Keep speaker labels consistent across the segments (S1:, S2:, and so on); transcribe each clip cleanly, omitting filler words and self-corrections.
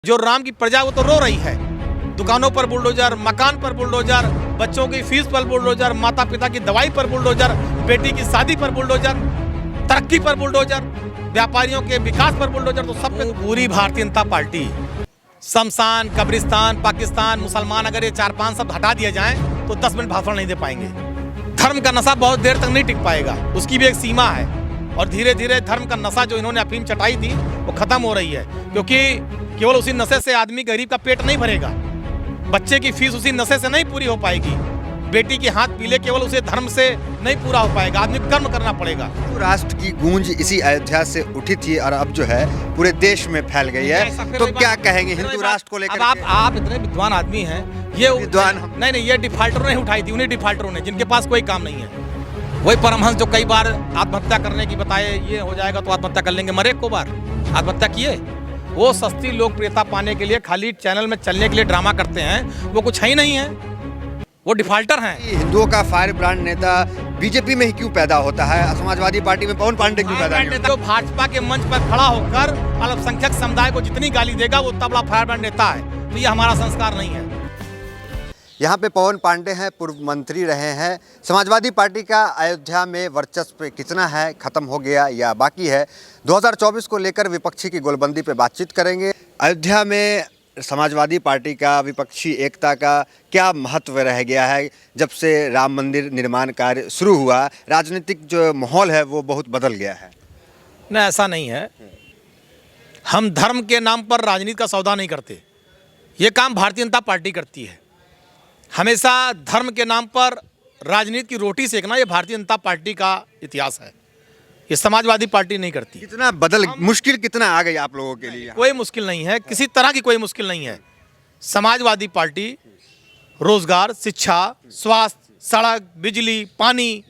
S1: जो राम की प्रजा वो तो रो रही है। दुकानों पर बुलडोजर, मकान पर बुलडोजर, बच्चों की फीस पर बुलडोजर, माता पिता की दवाई पर बुलडोजर, बेटी की शादी पर बुलडोजर, तरक्की पर बुलडोजर, व्यापारियों के विकास पर बुलडोजर। तो सब पे पूरी भारतीय जनता पार्टी, शमशान, कब्रिस्तान, पाकिस्तान, मुसलमान, अगर ये 4-5 शब्द हटा दिए जाएं तो 10 मिनट भाषण नहीं दे पाएंगे। धर्म का नशा बहुत देर तक नहीं टिक पाएगा, उसकी भी एक सीमा है। और धीरे धीरे धर्म का नशा जो इन्होंने अफीम चटाई थी वो खत्म हो रही है, क्योंकि केवल उसी नशे से आदमी गरीब का पेट नहीं भरेगा, बच्चे की फीस उसी नशे से नहीं पूरी हो पाएगी, बेटी के हाथ पीले केवल उसे धर्म से नहीं पूरा हो पाएगा, आदमी कर्म करना पड़ेगा।
S2: हिंदू राष्ट्र की गूंज इसी अयोध्या से उठी थी और अब जो है पूरे देश में फैल गई है। तो क्या कहेंगे हिंदू राष्ट्र को लेकर?
S1: अब आप इतने विद्वान आदमी हैं, ये
S2: विद्वान
S1: नहीं, ये डिफाल्टरों ने उठाई थी, उन्हीं डिफाल्टरों ने जिनके पास कोई काम नहीं है। वही परमहंस जो कई बार आत्महत्या करने की बताए, ये हो जाएगा तो आत्महत्या कर लेंगे, मरे को बार आत्महत्या किए। वो सस्ती लोकप्रियता पाने के लिए खाली चैनल में चलने के लिए ड्रामा करते हैं, वो कुछ है ही नहीं है, वो डिफाल्टर हैं।
S2: हिंदुओं का फायर ब्रांड नेता बीजेपी में ही क्यों पैदा होता है? समाजवादी पार्टी में पवन पांडे क्यों पैदा नहीं होता?
S1: जो भाजपा के मंच पर खड़ा होकर अल्पसंख्यक समुदाय को जितनी गाली देगा वो उतना बड़ा फायर ब्रांड नेता है। तो ये हमारा संस्कार नहीं है।
S2: यहाँ पे पवन पांडे हैं, पूर्व मंत्री रहे हैं। समाजवादी पार्टी का अयोध्या में वर्चस्व कितना है, खत्म हो गया या बाकी है? 2024 को लेकर विपक्षी की गोलबंदी पे बातचीत करेंगे। अयोध्या में समाजवादी पार्टी का विपक्षी एकता का क्या महत्व रह गया है? जब से राम मंदिर निर्माण कार्य शुरू हुआ, राजनीतिक जो माहौल है वो बहुत बदल गया है।
S1: नहीं, ऐसा नहीं है। हम धर्म के नाम पर राजनीति का सौदा नहीं करते, ये काम भारतीय जनता पार्टी करती है। हमेशा धर्म के नाम पर राजनीति की रोटी सेकना ये भारतीय जनता पार्टी का इतिहास है, ये समाजवादी पार्टी नहीं करती।
S2: कितना मुश्किल कितना आ गई आप लोगों के लिए?
S1: कोई मुश्किल नहीं है, किसी तरह की कोई मुश्किल नहीं है। समाजवादी पार्टी रोजगार, शिक्षा, स्वास्थ्य, सड़क, बिजली, पानी,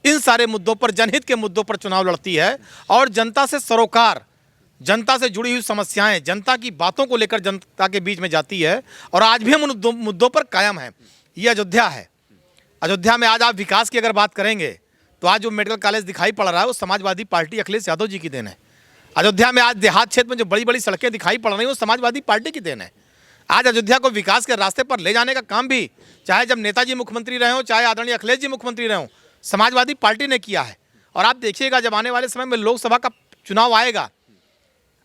S1: इन सारे मुद्दों पर, जनहित के मुद्दों पर चुनाव लड़ती है और जनता से सरोकार, जनता से जुड़ी हुई समस्याएं, जनता की बातों को लेकर जनता के बीच में जाती है। और आज भी हम उन मुद्दों पर कायम हैं। ये अयोध्या है। अयोध्या में आज आप विकास की अगर बात करेंगे तो आज जो मेडिकल कॉलेज दिखाई पड़ रहा है वो समाजवादी पार्टी अखिलेश यादव जी की देन है। अयोध्या में आज देहात क्षेत्र में जो बड़ी बड़ी सड़कें दिखाई पड़ रही हैं वो समाजवादी पार्टी की देन है। आज अयोध्या को विकास के रास्ते पर ले जाने का काम भी, चाहे जब नेताजी मुख्यमंत्री रहे हों, चाहे आदरणीय अखिलेश जी मुख्यमंत्री रहे हों, समाजवादी पार्टी ने किया है। और आप देखिएगा जब आने वाले समय में लोकसभा का चुनाव आएगा,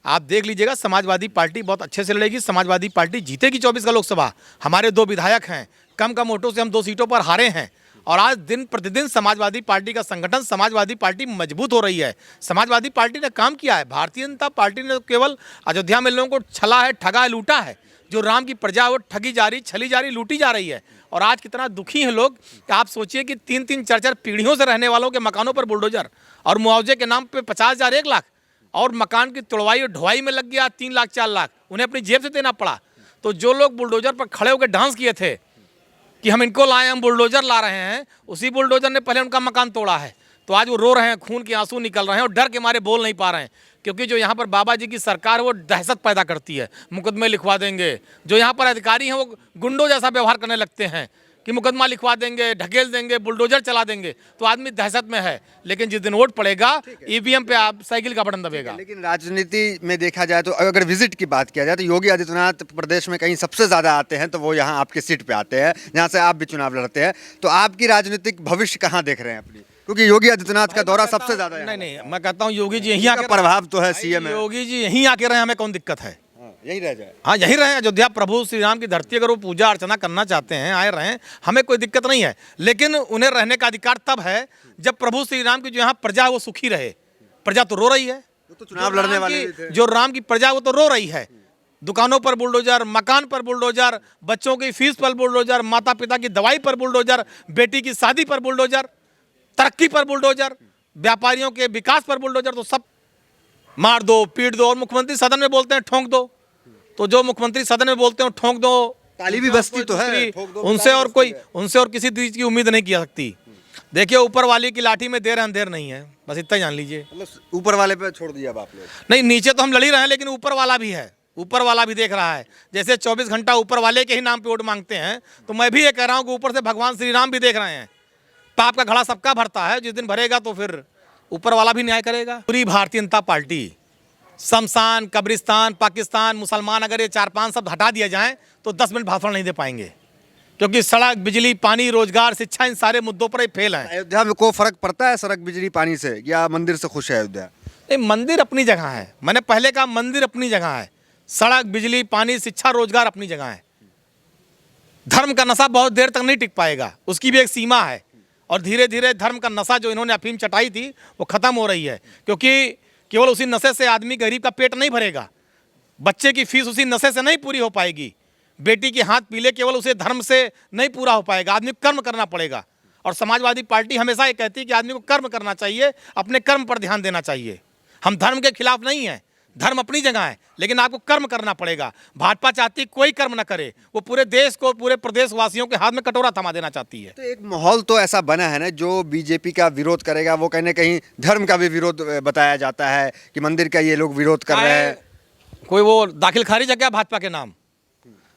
S1: आप देख लीजिएगा समाजवादी पार्टी बहुत अच्छे से लड़ेगी। समाजवादी पार्टी जीतेगी 24 का लोकसभा। हमारे 2 विधायक हैं, कम कम वोटों से हम 2 सीटों पर हारे हैं। और आज दिन प्रतिदिन समाजवादी पार्टी का संगठन, समाजवादी पार्टी मजबूत हो रही है। समाजवादी पार्टी ने काम किया है। भारतीय जनता पार्टी ने केवल अयोध्या में लोगों को छला है, ठगा है, लूटा है। जो राम की प्रजा वो ठगी जा रही, छली जा रही, लूटी जा रही है। और आज कितना दुखी हैं लोग कि आप सोचिए कि 3-3, 4-4 पीढ़ियों से रहने वालों के मकानों पर बुलडोजर और मुआवजे के नाम पर 50,000, 1 लाख, और मकान की तोड़वाई और ढुआई में लग गया 3 लाख, 4 लाख, उन्हें अपनी जेब से देना पड़ा। तो जो लोग बुलडोजर पर खड़े होकर डांस किए थे कि हम इनको लाए, हम बुलडोजर ला रहे हैं, उसी बुलडोजर ने पहले उनका मकान तोड़ा है। तो आज वो रो रहे हैं, खून के आंसू निकल रहे हैं और डर के मारे बोल नहीं पा रहे हैं, क्योंकि जो यहाँ पर बाबा जी की सरकार वो दहशत पैदा करती है। मुकदमे लिखवा देंगे। जो यहाँ पर अधिकारी हैं वो गुंडों जैसा व्यवहार करने लगते हैं कि मुकदमा लिखवा देंगे, ढकेल देंगे, बुलडोजर चला देंगे। तो आदमी दहशत में है। लेकिन जिस दिन वोट पड़ेगा ईवीएम पे आप साइकिल का बटन दबेगा।
S2: लेकिन राजनीति में देखा जाए तो अगर विजिट की बात किया जाए तो योगी आदित्यनाथ प्रदेश में कहीं सबसे ज़्यादा आते हैं, तो वो यहाँ आपके सीट पे आते हैं जहाँ से आप भी चुनाव लड़ते हैं। तो आपकी राजनीतिक भविष्य कहाँ देख रहे हैं अपनी? क्योंकि योगी आदित्यनाथ का दौरा सबसे ज़्यादा है।
S1: नहीं, मैं कहता हूँ योगी जी यहीं आके,
S2: प्रभाव तो है सीएम है,
S1: योगी जी यहीं आके रहे, हमें कौन दिक्कत है?
S2: यही रह जाए।
S1: हाँ, यही रहे। अयोध्या प्रभु श्री राम की धरती, अगर वो पूजा अर्चना करना चाहते हैं, आए रहें, हमें कोई दिक्कत नहीं है। लेकिन उन्हें रहने का अधिकार तब है जब प्रभु श्री राम की जो यहाँ प्रजा है वो सुखी रहे। प्रजा तो रो रही है,
S2: तो चुनाव लड़ने वाले थे।
S1: जो राम की प्रजा वो तो रो रही है। दुकानों पर बुलडोजर, मकान पर बुलडोजर, बच्चों की फीस पर बुलडोजर, माता पिता की दवाई पर बुलडोजर, बेटी की शादी पर बुलडोजर, तरक्की पर बुलडोजर, व्यापारियों के विकास पर बुलडोजर। तो सब मार दो, पीट दो। और मुख्यमंत्री सदन में बोलते हैं ठोंक दो। तो जो मुख्यमंत्री सदन में बोलते हैं ठोंक दो,
S2: ताली भी बजती तो है,
S1: उनसे और किसी चीज की उम्मीद नहीं की जा सकती। देखिए, ऊपर वाले की लाठी में देर अंधेर नहीं है, बस इतना जान लीजिए।
S2: ऊपर वाले पे छोड़ दिया आप लोग?
S1: नहीं, नीचे तो हम लड़ ही रहे हैं, लेकिन ऊपर वाला भी है, ऊपर वाला भी देख रहा है। जैसे 24 घंटा ऊपर वाले के ही नाम पे वोट मांगते हैं, तो मैं भी ये कह रहा हूँ कि ऊपर से भगवान श्री राम भी देख रहे हैं। पाप का घड़ा सबका भरता है, जिस दिन भरेगा तो फिर ऊपर वाला भी न्याय करेगा। पूरी भारतीय जनता पार्टी, शमशान, कब्रिस्तान, पाकिस्तान, मुसलमान, अगर ये 4-5 शब्द हटा दिया जाए तो 10 मिनट भाषण नहीं दे पाएंगे, क्योंकि सड़क, बिजली, पानी, रोजगार, शिक्षा, इन सारे मुद्दों पर ये फेल है।
S2: अयोध्या में कोई फर्क पड़ता है सड़क, बिजली, पानी से, या मंदिर से खुश है अयोध्या?
S1: ये मंदिर अपनी जगह है, मैंने पहले कहा मंदिर अपनी जगह है, सड़क, बिजली, पानी, शिक्षा, रोजगार अपनी जगह है। धर्म का नशा बहुत देर तक नहीं टिक पाएगा, उसकी भी एक सीमा है, और धीरे धीरे धर्म का नशा जो इन्होंने अफीम चटाई थी वो खत्म हो रही है, क्योंकि केवल उसी नशे से आदमी गरीब का पेट नहीं भरेगा, बच्चे की फीस उसी नशे से नहीं पूरी हो पाएगी, बेटी के हाथ पीले केवल उसे धर्म से नहीं पूरा हो पाएगा, आदमी को कर्म करना पड़ेगा। और समाजवादी पार्टी हमेशा ये कहती है कि आदमी को कर्म करना चाहिए, अपने कर्म पर ध्यान देना चाहिए। हम धर्म के खिलाफ नहीं हैं, धर्म अपनी जगह है, लेकिन आपको कर्म करना पड़ेगा। भाजपा चाहती कोई कर्म ना करे, वो पूरे देश को, पूरे प्रदेश वासियों के हाथ में कटोरा थमा देना चाहती है।
S2: तो एक माहौल तो ऐसा बना है ना, जो बीजेपी का विरोध करेगा वो कहीं ना कहीं धर्म का भी विरोध बताया जाता है कि मंदिर का ये लोग विरोध कर रहे हैं।
S1: कोई वो दाखिल खारिज है क्या भाजपा के नाम?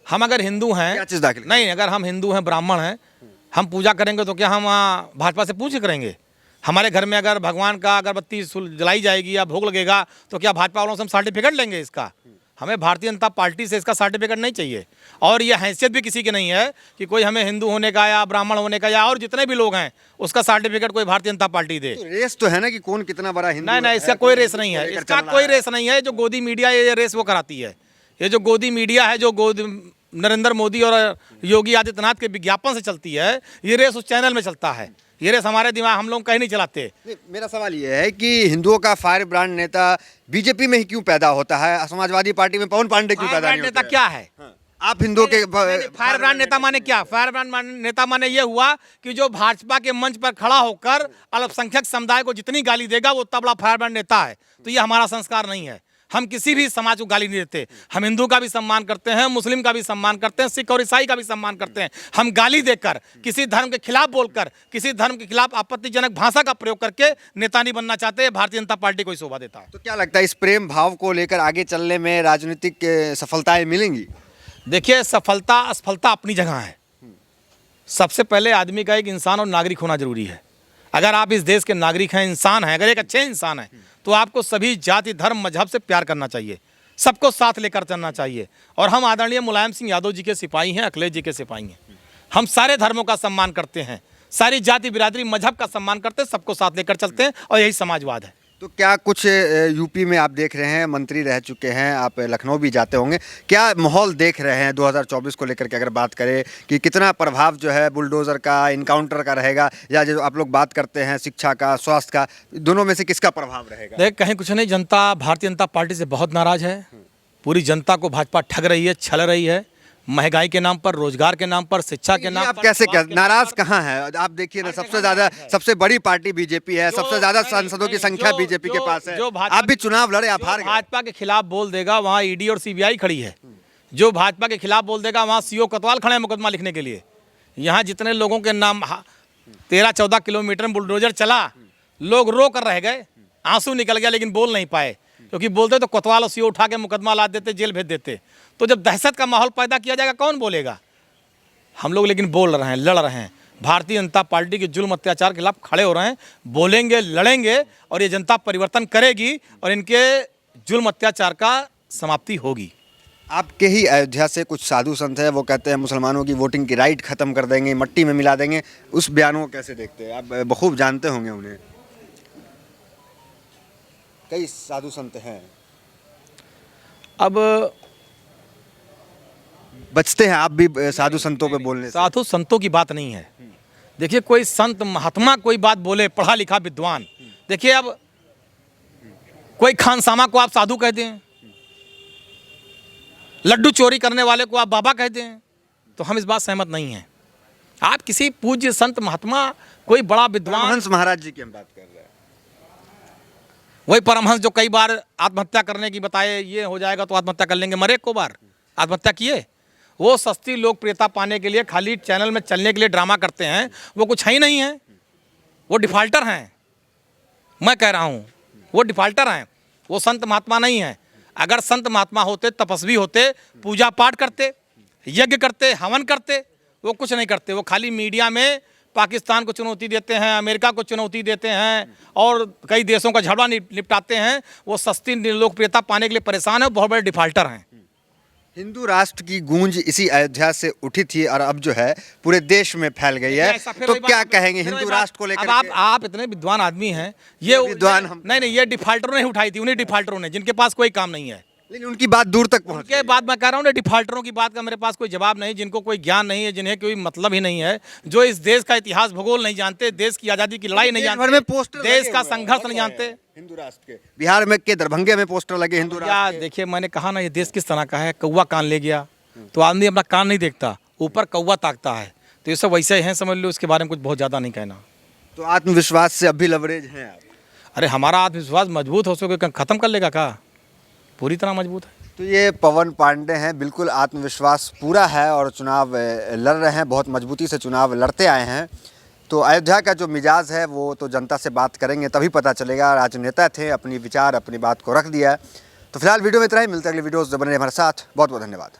S1: हम अगर हिंदू हैं,
S2: क्या चीज़ दाखिल?
S1: नहीं, अगर हम हिंदू हैं, ब्राह्मण हैं, हम पूजा करेंगे तो क्या हम भाजपा से पूछ करेंगे? हमारे घर में अगर भगवान का अगरबत्ती जलाई जाएगी या भोग लगेगा तो क्या भाजपा वालों से हम सर्टिफिकेट लेंगे इसका? हमें भारतीय जनता पार्टी से इसका सर्टिफिकेट नहीं चाहिए, और ये हैसियत भी किसी की नहीं है कि कोई हमें हिंदू होने का या ब्राह्मण होने का या और जितने भी लोग हैं उसका सर्टिफिकेट कोई भारतीय जनता पार्टी दे।
S2: तो रेस तो है ना कि कौन कितना बड़ा हिंदू
S1: नहीं,
S2: है,
S1: इसका कोई रेस नहीं है,
S2: लेकर
S1: इसका
S2: चल रहा
S1: कोई
S2: है।
S1: रेस नहीं है। जो गोदी मीडिया ये रेस वो कराती है, ये जो गोदी मीडिया है, जो नरेंद्र मोदी और योगी आदित्यनाथ के विज्ञापन से चलती है, ये रेस उस चैनल में चलता है। ये रेस हमारे दिमाग, हम लोग कहीं नहीं चलाते।
S2: नहीं, मेरा सवाल ये है कि हिंदुओं का फायर ब्रांड नेता बीजेपी में ही क्यों पैदा होता है, समाजवादी पार्टी में पवन पांडे क्यों पैदा नहीं
S1: नेता
S2: होते?
S1: क्या है?
S2: आप हिंदुओं के
S1: फायर ब्रांड नेता माने क्या? फायर ब्रांड नेता माने ये हुआ कि जो भाजपा के मंच पर खड़ा होकर अल्पसंख्यक समुदाय को जितनी गाली देगा वो उतना बड़ा फायर ब्रांड नेता है। तो ये हमारा संस्कार नहीं है, हम किसी भी समाज को गाली नहीं देते। हम हिंदू का भी सम्मान करते हैं, मुस्लिम का भी सम्मान करते हैं, सिख और ईसाई का भी सम्मान करते हैं। हम गाली देकर, किसी धर्म के खिलाफ बोलकर, किसी धर्म के खिलाफ आपत्तिजनक भाषा का प्रयोग करके नेता नहीं बनना चाहते। भारतीय जनता पार्टी को ही शोभा देता है।
S2: तो क्या लगता है इस प्रेम भाव को लेकर आगे चलने में राजनीतिक सफलताएं मिलेंगी?
S1: देखिए, सफलता असफलता अपनी जगह है। सबसे पहले आदमी का एक इंसान और नागरिक होना जरूरी है। अगर आप इस देश के नागरिक हैं, इंसान हैं, अगर एक अच्छे इंसान हैं, तो आपको सभी जाति, धर्म, मजहब से प्यार करना चाहिए, सबको साथ लेकर चलना चाहिए। और हम आदरणीय मुलायम सिंह यादव जी के सिपाही हैं, अखिलेश जी के सिपाही हैं। हम सारे धर्मों का सम्मान करते हैं, सारी जाति, बिरादरी, मजहब का सम्मान करते हैं, सबको साथ लेकर चलते हैं, और यही समाजवाद है।
S2: तो क्या कुछ यूपी में आप देख रहे हैं, मंत्री रह चुके हैं, आप लखनऊ भी जाते होंगे, क्या माहौल देख रहे हैं 2024 को लेकर के? अगर बात करें कि कितना प्रभाव जो है बुलडोज़र का, इनकाउंटर का रहेगा, या जो आप लोग बात करते हैं शिक्षा का, स्वास्थ्य का, दोनों में से किसका प्रभाव रहेगा?
S1: देख, कहीं कुछ नहीं, जनता भारतीय जनता पार्टी से बहुत नाराज है। पूरी जनता को भाजपा ठग रही है, छल रही है, महंगाई के नाम पर, रोजगार के नाम पर, शिक्षा के नाम
S2: आप
S1: पर।
S2: कैसे नाराज कहाँ है? आप देखिए ना, सबसे ज्यादा, सबसे बड़ी पार्टी बीजेपी है, सबसे ज्यादा सांसदों की संख्या बीजेपी के पास है। आप भी चुनाव लड़े, आप हार गए।
S1: भाजपा के खिलाफ बोल देगा वहाँ ईडी और सीबीआई खड़ी है। जो भाजपा के खिलाफ बोल देगा वहाँ सीओ कोतवाल खड़े हैं मुकदमा लिखने के लिए। यहाँ जितने लोगों के नाम 13-14 किलोमीटर में बुलडोजर चला, लोग रो कर रह गए, आंसू निकल गया, लेकिन बोल नहीं पाए, क्योंकि बोलते तो कोतवाल और सीओ उठा के मुकदमा ला देते, जेल भेज देते। तो जब दहशत का माहौल पैदा किया जाएगा, कौन बोलेगा? हम लोग लेकिन बोल रहे हैं, लड़ रहे हैं, भारतीय जनता पार्टी के जुल्म अत्याचार के खिलाफ खड़े हो रहे हैं, बोलेंगे, लड़ेंगे, और ये जनता परिवर्तन करेगी और इनके जुल्म अत्याचार का समाप्ति होगी।
S2: आपके ही अयोध्या से कुछ साधु संत है, वो कहते हैं मुसलमानों की वोटिंग की राइट खत्म कर देंगे, मट्टी में मिला देंगे। उस बयानों को कैसे देखते हैं आप? बखूब जानते होंगे उन्हें, कई साधु संत हैं।
S1: अब
S2: बचते हैं आप भी साधु संतों पे बोलने से?
S1: साधु संतों की बात नहीं है। देखिए, कोई संत महात्मा कोई बात बोले, पढ़ा लिखा विद्वान, देखिए अब कोई खानसामा को आप साधु कहते हैं, लड्डू चोरी करने वाले को आप बाबा कहते हैं, तो हम इस बात सहमत नहीं हैं। आप किसी पूज्य संत महात्मा, कोई बड़ा विद्वान,
S2: परमहंस महाराज जी की हम बात कर रहे हैं,
S1: वही परमहंस जो कई बार आत्महत्या करने की बताए, ये हो जाएगा तो आत्महत्या कर लेंगे, मरे को बार आत्महत्या किए। वो सस्ती लोकप्रियता पाने के लिए, खाली चैनल में चलने के लिए ड्रामा करते हैं, वो कुछ है ही नहीं है, वो डिफाल्टर हैं। मैं कह रहा हूँ वो डिफाल्टर हैं, वो संत महात्मा नहीं हैं। अगर संत महात्मा होते, तपस्वी होते, पूजा पाठ करते, यज्ञ करते, हवन करते, वो कुछ नहीं करते। वो खाली मीडिया में पाकिस्तान को चुनौती देते हैं, अमेरिका को चुनौती देते हैं और कई देशों का झगड़ा निपटाते हैं, वो सस्ती लोकप्रियता पाने के लिए परेशान है, बहुत बड़े डिफाल्टर हैं।
S2: हिंदू राष्ट्र की गूंज इसी अयोध्या से उठी थी और अब जो है पूरे देश में फैल गई है। तो क्या कहेंगे हिंदू राष्ट्र को लेकर?
S1: अब आप इतने विद्वान आदमी हैं, ये
S2: विद्वान हम
S1: नहीं, ये डिफाल्टरों ने उठाई थी, उन्हीं डिफाल्टरों ने, जिनके पास कोई काम नहीं है।
S2: लेकिन उनकी बात दूर तक पहुंच
S1: के बाद मैं कह रहा हूँ ना, डिफाल्टरों की बात का मेरे पास कोई जवाब नहीं, जिनको कोई ज्ञान नहीं है, जिन्हें कोई मतलब ही नहीं है, जो इस देश का इतिहास भूगोल नहीं जानते, देश की आज़ादी की लड़ाई नहीं जानते, देश का संघर्ष नहीं जानते।
S2: हिंदू राष्ट्र के बिहार में के दरभंगे में पोस्टर लगे हिंदू राष्ट्र।
S1: देखिए, मैंने कहा ना, ये देश किस तरह का है, कौवा कान ले गया तो आदमी अपना कान नहीं देखता, ऊपर कौवा ताकता है, तो ये सब वैसे हैं, समझ लो। इसके बारे में कुछ बहुत ज़्यादा नहीं कहना।
S2: तो आत्मविश्वास से अभी लवरेज हैं आप?
S1: अरे हमारा आत्मविश्वास मजबूत हो सके, खत्म कर लेगा का? पूरी तरह मजबूत है।
S2: तो ये पवन पांडे हैं, बिल्कुल आत्मविश्वास पूरा है और चुनाव लड़ रहे हैं, बहुत मजबूती से चुनाव लड़ते आए हैं। तो अयोध्या का जो मिजाज है वो तो जनता से बात करेंगे तभी पता चलेगा। राजनेता थे, अपनी विचार अपनी बात को रख दिया। तो फिलहाल वीडियो में इतना ही, मिलते अगले वीडियोस, बने हमारे साथ। बहुत बहुत धन्यवाद।